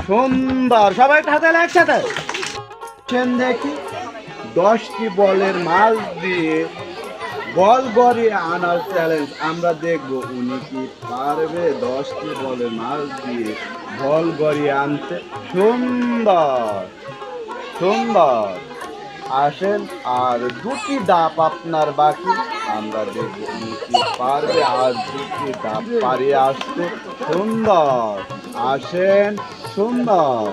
সুন্দর, সবাই তাহলে একসাথে দেখি 10টি বলের মাছ দিয়ে বল গড়িয়ে আনার চ্যালেঞ্জ আমরা দেখবো উনি কি পারবে 10টি বলের মাছ দিয়ে বল গড়িয়ে আনতে। সুন্দর সুন্দর, আসেন আর 2টি ধাপ আপনার বাকি, আমরা দেখবো উনি কি পারবে আর 2টি ধাপ পারিয়ে আসতে। সুন্দর, আসেন, সুন্দর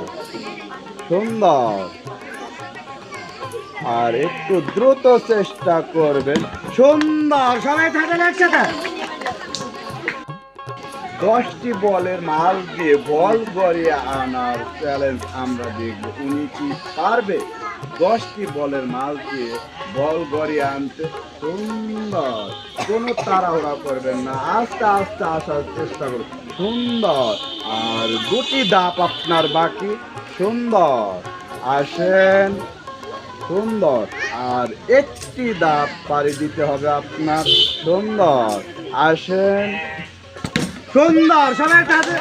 সুন্দর, আর একটু দ্রুত চেষ্টা করবেন। সুন্দর, সবাই থাকেন একসাথে। 10টি বলের মাছ দিয়ে বল গড়িয়ে আনার চ্যালেঞ্জ আমরা দেখব উনি কি পারবে 10টি বলের মাছ দিয়ে বল গড়িয়ে আনতে। সুন্দর, কোনো তাড়াহুড়া করবেন না, আস্তে আস্তে আসার চেষ্টা করুন। সুন্দর, আর 2টি ধাপ আপনার বাকি। সুন্দর, আসেন, সুন্দর, আর 1টি ধাপ পাড়ি দিতে হবে আপনার। সুন্দর, আসেন, সুন্দর, সবাই কাছে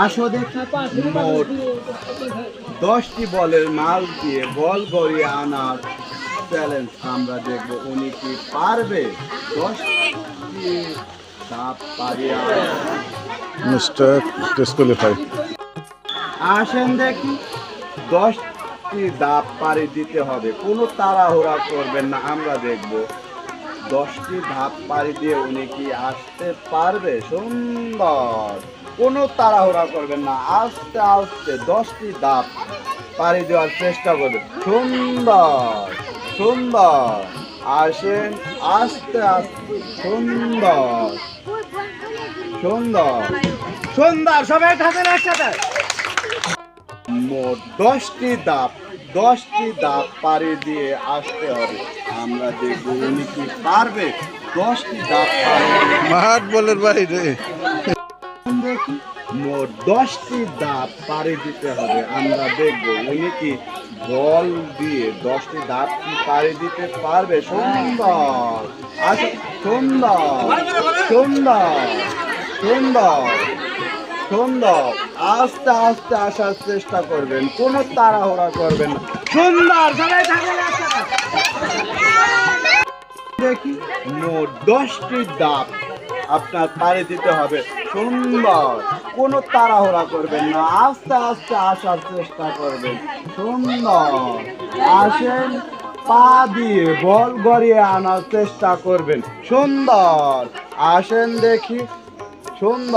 আসো দেখি। মোট 10টি বলের মাল দিয়ে বল গড়িয়ে আনার চ্যালেঞ্জ আমরা দেখব উনি কি পারবে 10টি ধাপ পাড়িয়ে মিস্টার ডিসকোয়ালিফাই। আসেন দেখি 10টি ধাপ পাড়ি দিতে হবে, কোনো তাড়াহুড়া করবেন না, আমরা দেখব 10টি ধাপ পাড়ি দিয়ে উনি কি আসতে পারবে। সুন্দর, কোনো তাড়াহুড়া করবেন না, আস্তে আস্তে 10টি ধাপ পাড়ি দেওয়ার চেষ্টা করবেন। সুন্দর সুন্দর, আসেন, আস্তে আস্তে, সুন্দর সুন্দর সুন্দর, সবাই থাকেন একসাথে। মোট 10টি ধাপ পাড়ি দিয়ে আসতে হবে, আমরা দেখব উনি কি পারবে 10টি ধাপ পাড়ি দিয়ে। মাঠ বলের বাইরে। দেখি মোট 10টি ধাপ পাড়ি দিতে হবে, আমরা দেখব উনি কি বল দিয়ে 10টি ধাপ পাড়ি দিতে পারবে। সুন্দর, আচ্ছা, সুন্দর সুন্দর সুন্দর সুন্দর, আস্তে আস্তে আসার চেষ্টা করবেন, কোনো তাড়াহুড়া করবেন না। সুন্দর, সবাই থাকেন একসাথে। দেখি মোট 10টি ধাপ আপনার পাড়ি দিতে হবে। সুন্দর, কোনো তাড়াহুড়া করবেন না, আস্তে আস্তে আসার চেষ্টা করবেন। সুন্দর, আসেন, পা দিয়ে বল গড়িয়ে আনার চেষ্টা করবেন। সুন্দর, আসেন দেখি। সুন্দর।